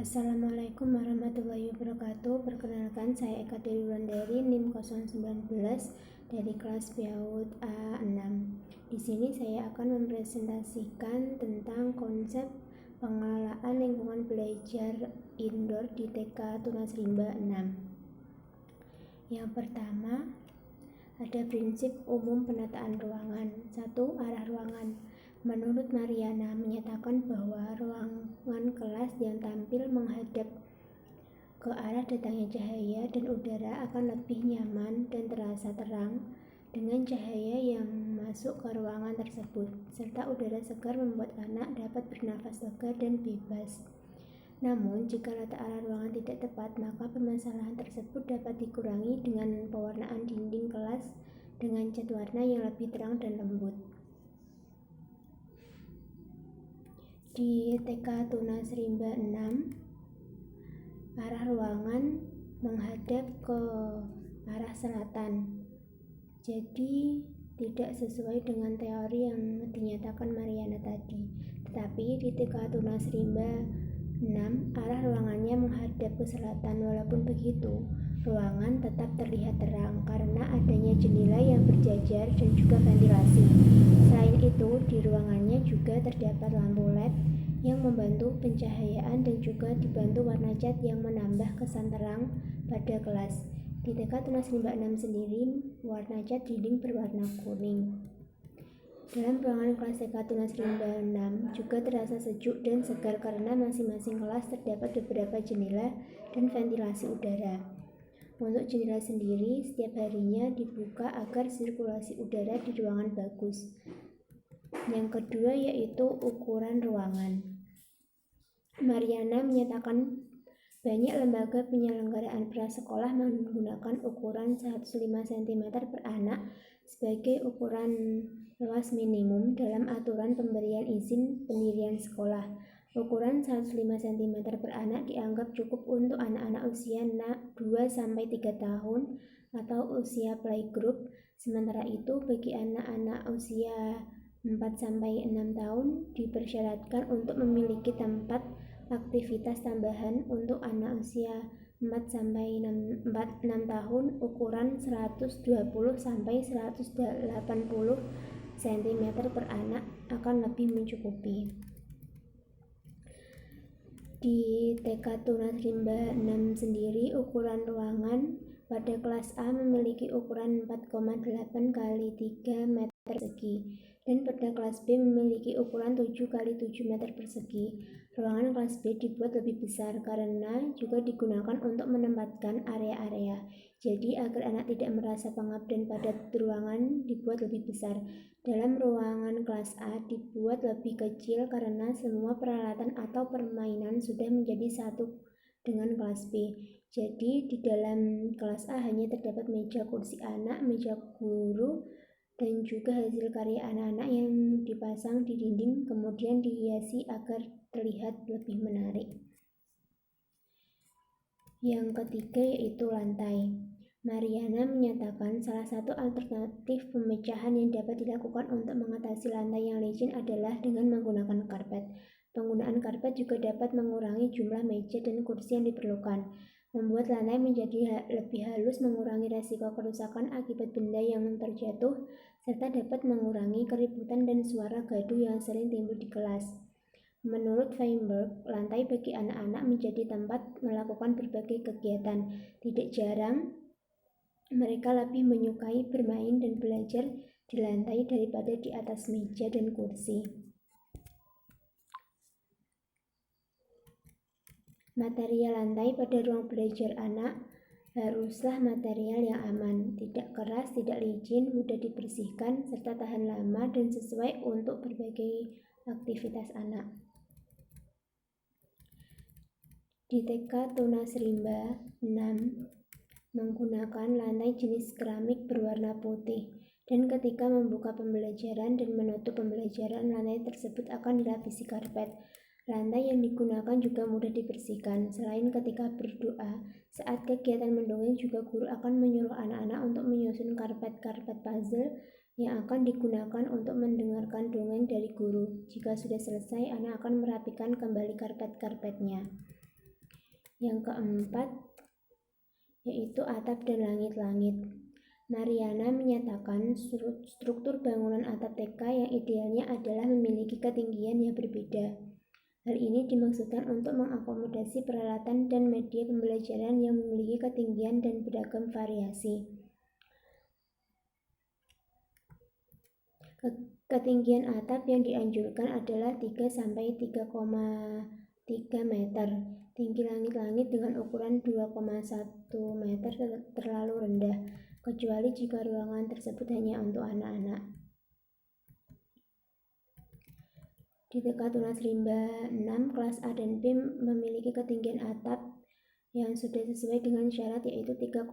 Assalamualaikum warahmatullahi wabarakatuh. Perkenalkan, saya Eka Dewi Wulandari, NIM 019 dari kelas PAUD A6. Di sini saya akan mempresentasikan tentang konsep pengelolaan lingkungan belajar indoor di TK Tunas Rimba 6. Yang pertama, ada prinsip umum penataan ruangan. 1. Arah ruangan. Menurut Mariana menyatakan bahwa ruangan kelas yang tampil menghadap ke arah datangnya cahaya dan udara akan lebih nyaman dan terasa terang dengan cahaya yang masuk ke ruangan tersebut, serta udara segar membuat anak dapat bernafas lega dan bebas. Namun, jika letak arah ruangan tidak tepat, maka permasalahan tersebut dapat dikurangi dengan pewarnaan dinding kelas dengan cat warna yang lebih terang dan lembut. Di TK Tunas Rimba 6, arah ruangan menghadap ke arah selatan. Jadi tidak sesuai dengan teori yang dinyatakan Mariana tadi. Tetapi di TK Tunas Rimba 6, arah ruangannya menghadap ke selatan. Walaupun begitu, ruangan tetap terlihat terang karena adanya jendela yang berjajar dan juga ventilasi. Selain itu, di ruangannya juga terdapat lampu LED yang membantu pencahayaan dan juga dibantu warna cat yang menambah kesan terang pada kelas. Di TK Tunas Rimba 6 sendiri, warna cat dinding berwarna kuning. Dalam ruangan kelas TK Tunas Rimba 6 juga terasa sejuk dan segar karena masing-masing kelas terdapat beberapa jendela dan ventilasi udara. Untuk jendela sendiri, setiap harinya dibuka agar sirkulasi udara di ruangan bagus. Yang kedua yaitu ukuran ruangan. Mariana menyatakan banyak lembaga penyelenggaraan prasekolah menggunakan ukuran 105 cm per anak sebagai ukuran luas minimum dalam aturan pemberian izin pendirian sekolah. Ukuran 105 cm per anak dianggap cukup untuk anak-anak usia 2-3 tahun atau usia playgroup. Sementara itu, bagi anak-anak usia 4-6 tahun dipersyaratkan untuk memiliki tempat aktivitas tambahan. Untuk anak usia 4-6 tahun, ukuran 120-180 cm per anak akan lebih mencukupi. Di TK Tunas Rimba 6 sendiri, ukuran ruangan pada kelas A memiliki ukuran 4,8 x 3 meter persegi dan pada kelas B memiliki ukuran 7 x 7 meter persegi. Ruangan kelas B dibuat lebih besar karena juga digunakan untuk menempatkan area-area. Jadi agar anak tidak merasa pengap dan padat, ruangan dibuat lebih besar. Dalam ruangan kelas A dibuat lebih kecil karena semua peralatan atau permainan sudah menjadi satu dengan kelas B. Jadi di dalam kelas A hanya terdapat meja kursi anak, meja guru, dan juga hasil karya anak-anak yang dipasang di dinding kemudian dihiasi agar terlihat lebih menarik. Yang ketiga yaitu lantai. Mariana menyatakan salah satu alternatif pemecahan yang dapat dilakukan untuk mengatasi lantai yang licin adalah dengan menggunakan karpet. Penggunaan karpet juga dapat mengurangi jumlah meja dan kursi yang diperlukan. Membuat lantai menjadi lebih halus mengurangi resiko kerusakan akibat benda yang terjatuh, serta dapat mengurangi keributan dan suara gaduh yang sering timbul di kelas. Menurut Feinberg, lantai bagi anak-anak menjadi tempat melakukan berbagai kegiatan. Tidak jarang mereka lebih menyukai bermain dan belajar di lantai daripada di atas meja dan kursi. Material lantai pada ruang belajar anak haruslah material yang aman, tidak keras, tidak licin, mudah dibersihkan, serta tahan lama dan sesuai untuk berbagai aktivitas anak. Di TK Tunas Rimba 6 menggunakan lantai jenis keramik berwarna putih, dan ketika membuka pembelajaran dan menutup pembelajaran, lantai tersebut akan dilapisi karpet. Lantai yang digunakan juga mudah dibersihkan. Selain ketika berdoa, saat kegiatan mendongeng juga guru akan menyuruh anak-anak untuk menyusun karpet-karpet puzzle yang akan digunakan untuk mendengarkan dongeng dari guru. Jika sudah selesai, anak akan merapikan kembali karpet-karpetnya. Yang keempat yaitu atap dan langit-langit. Mariana menyatakan struktur bangunan atap TK yang idealnya adalah memiliki ketinggian yang berbeda. Hal ini dimaksudkan untuk mengakomodasi peralatan dan media pembelajaran yang memiliki ketinggian dan beragam variasi. Ketinggian atap yang dianjurkan adalah 3-3,3 meter. Tinggi langit-langit dengan ukuran 2,1 meter terlalu rendah, kecuali jika ruangan tersebut hanya untuk anak-anak. Di TK Tunas Rimba 6, kelas A dan B memiliki ketinggian atap yang sudah sesuai dengan syarat yaitu 3,5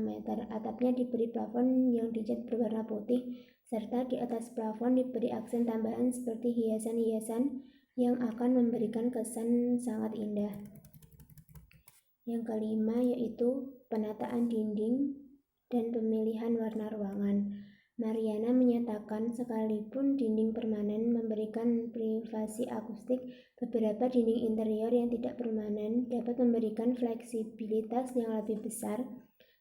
meter. Atapnya diberi plafon yang dicat berwarna putih, serta di atas plafon diberi aksen tambahan seperti hiasan-hiasan yang akan memberikan kesan sangat indah. Yang kelima yaitu penataan dinding dan pemilihan warna ruangan. Mariana menyatakan sekalipun dinding permanen memberikan privasi akustik, beberapa dinding interior yang tidak permanen dapat memberikan fleksibilitas yang lebih besar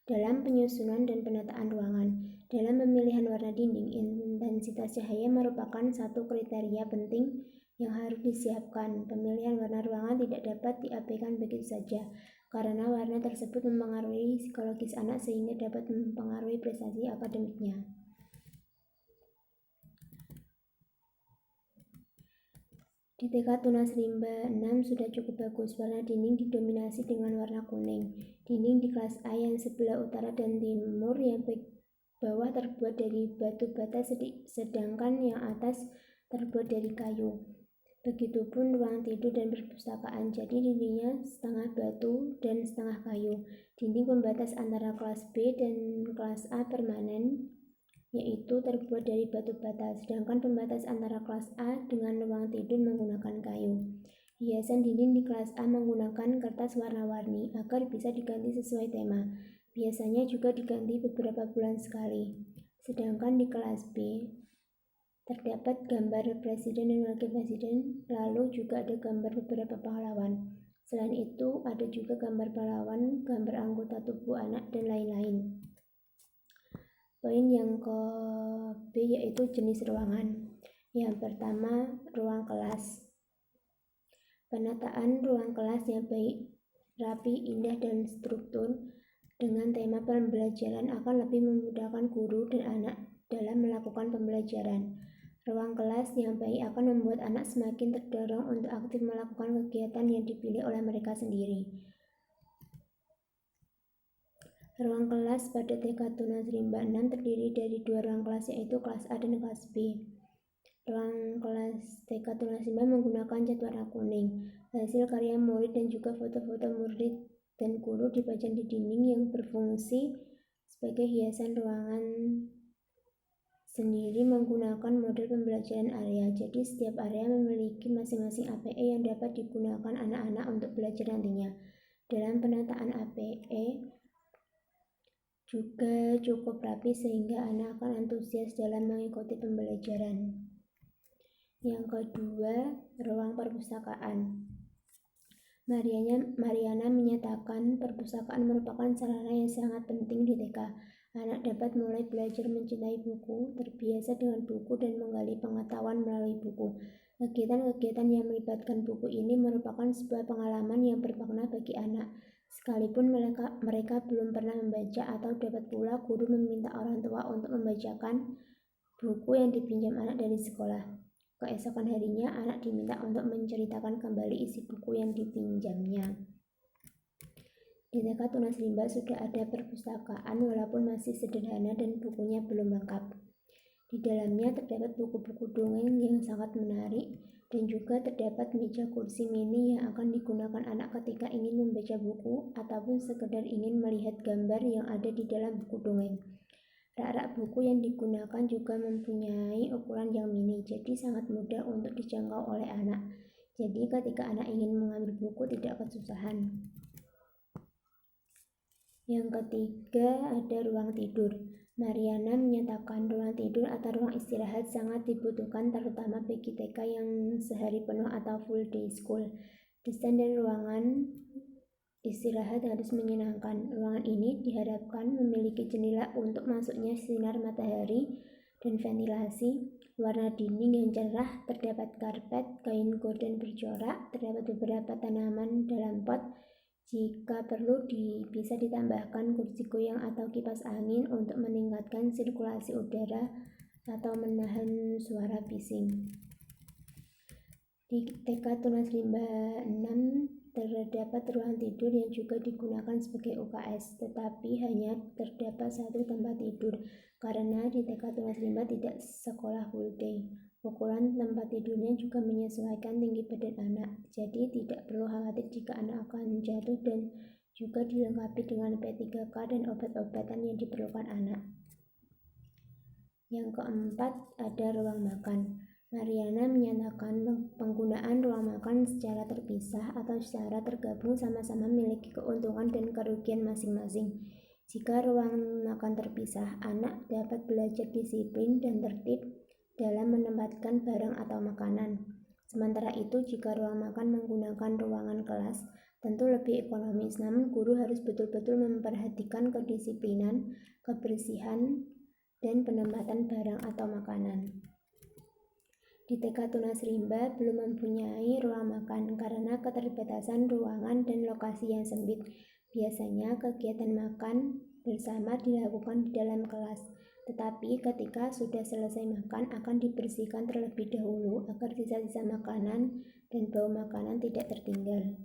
dalam penyusunan dan penataan ruangan. Dalam pemilihan warna dinding, intensitas cahaya merupakan satu kriteria penting yang harus disiapkan. Pemilihan warna ruangan tidak dapat diabaikan begitu saja, karena warna tersebut mempengaruhi psikologis anak sehingga dapat mempengaruhi prestasi akademiknya. Di TK Tunas Rimba 6 sudah cukup bagus. Warna dinding didominasi dengan warna kuning. Dinding di kelas A yang sebelah utara dan timur yang bawah terbuat dari batu bata, sedangkan yang atas terbuat dari kayu. Begitupun ruang tidur dan perpustakaan, jadi dindingnya setengah batu dan setengah kayu. Dinding pembatas antara kelas B dan kelas A permanen, yaitu terbuat dari batu bata, sedangkan pembatas antara kelas A dengan ruang tidur menggunakan kayu. Hiasan dinding di kelas A menggunakan kertas warna-warni agar bisa diganti sesuai tema. Biasanya juga diganti beberapa bulan sekali. Sedangkan di kelas B terdapat gambar presiden dan wakil presiden, lalu juga ada gambar beberapa pahlawan. Selain itu, ada juga gambar pahlawan, gambar anggota tubuh anak, dan lain-lain. Poin yang ke-B yaitu jenis ruangan. Yang pertama, ruang kelas. Penataan ruang kelas yang baik, rapi, indah, dan struktur dengan tema pembelajaran akan lebih memudahkan guru dan anak dalam melakukan pembelajaran. Ruang kelas yang baik akan membuat anak semakin terdorong untuk aktif melakukan kegiatan yang dipilih oleh mereka sendiri. Ruang kelas pada TK Tunas Rimba 6 terdiri dari dua ruang kelas, yaitu kelas A dan kelas B. Ruang kelas TK Tunas Rimba menggunakan cat warna kuning. Hasil karya murid dan juga foto-foto murid dan guru dipajang di dinding yang berfungsi sebagai hiasan ruangan sendiri menggunakan model pembelajaran area. Jadi setiap area memiliki masing-masing APE yang dapat digunakan anak-anak untuk belajar nantinya. Dalam penataan APE juga cukup rapi sehingga anak akan antusias dalam mengikuti pembelajaran. Yang kedua, ruang perpustakaan. Mariana menyatakan perpustakaan merupakan sarana yang sangat penting di TK. Anak dapat mulai belajar mencintai buku, terbiasa dengan buku, dan menggali pengetahuan melalui buku. Kegiatan-kegiatan yang melibatkan buku ini merupakan sebuah pengalaman yang bermakna bagi anak. Sekalipun mereka belum pernah membaca, atau dapat pula guru meminta orang tua untuk membacakan buku yang dipinjam anak dari sekolah. Keesokan harinya, anak diminta untuk menceritakan kembali isi buku yang dipinjamnya. Di TK Tunas Rimba sudah ada perpustakaan walaupun masih sederhana dan bukunya belum lengkap. Di dalamnya terdapat buku-buku dongeng yang sangat menarik, dan juga terdapat meja kursi mini yang akan digunakan anak ketika ingin membaca buku ataupun sekedar ingin melihat gambar yang ada di dalam buku dongeng. Rak-rak buku yang digunakan juga mempunyai ukuran yang mini, jadi sangat mudah untuk dijangkau oleh anak. Jadi ketika anak ingin mengambil buku tidak kesusahan. Yang ketiga, ada ruang tidur. Mariana menyatakan ruang tidur atau ruang istirahat sangat dibutuhkan terutama bagi TK yang sehari penuh atau full day school. Desain dan ruangan istirahat harus menyenangkan. Ruangan ini diharapkan memiliki jendela untuk masuknya sinar matahari dan ventilasi. Warna dinding yang cerah, terdapat karpet, kain gorden bercorak, terdapat beberapa tanaman dalam pot. Jika perlu bisa ditambahkan kursi goyang atau kipas angin untuk meningkatkan sirkulasi udara atau menahan suara bising. Di TK Tunas Rimba 6 terdapat ruang tidur yang juga digunakan sebagai UKS, tetapi hanya terdapat satu tempat tidur karena di TK Tunas Rimba tidak sekolah full day. Ukuran tempat tidurnya juga menyesuaikan tinggi badan anak, jadi tidak perlu khawatir jika anak akan jatuh, dan juga dilengkapi dengan P3K dan obat-obatan yang diperlukan anak. Yang keempat, ada ruang makan. Mariana menyatakan penggunaan ruang makan secara terpisah atau secara tergabung sama-sama memiliki keuntungan dan kerugian masing-masing. Jika ruang makan terpisah, anak dapat belajar disiplin dan tertib dalam menempatkan barang atau makanan. Sementara itu, jika ruang makan menggunakan ruangan kelas, tentu lebih ekonomis, namun guru harus betul-betul memperhatikan kedisiplinan, kebersihan, dan penempatan barang atau makanan. Di TK Tunas Rimba belum mempunyai ruang makan karena keterbatasan ruangan dan lokasi yang sempit. Biasanya kegiatan makan bersama dilakukan di dalam kelas, tetapi ketika sudah selesai makan akan dibersihkan terlebih dahulu agar sisa-sisa makanan dan bau makanan tidak tertinggal.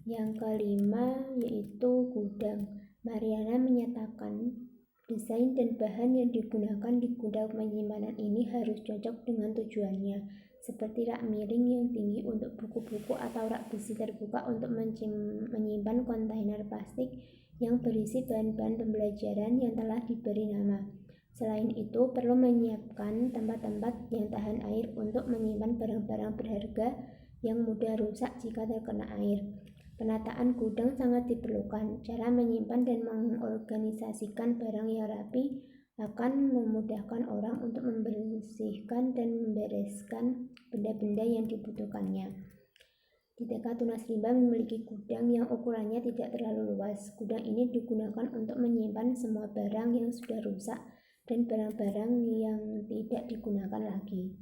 Yang kelima yaitu gudang. Mariana menyatakan desain dan bahan yang digunakan di gudang penyimpanan ini harus cocok dengan tujuannya, seperti rak miring yang tinggi untuk buku-buku atau rak besi terbuka untuk menyimpan kontainer plastik yang berisi bahan-bahan pembelajaran yang telah diberi nama. Selain itu, perlu menyiapkan tempat-tempat yang tahan air untuk menyimpan barang-barang berharga yang mudah rusak jika terkena air. Penataan gudang sangat diperlukan. Cara menyimpan dan mengorganisasikan barang yang rapi akan memudahkan orang untuk membersihkan dan membereskan benda-benda yang dibutuhkannya. Di TK Tunas Rimba memiliki gudang yang ukurannya tidak terlalu luas. Gudang ini digunakan untuk menyimpan semua barang yang sudah rusak dan barang-barang yang tidak digunakan lagi.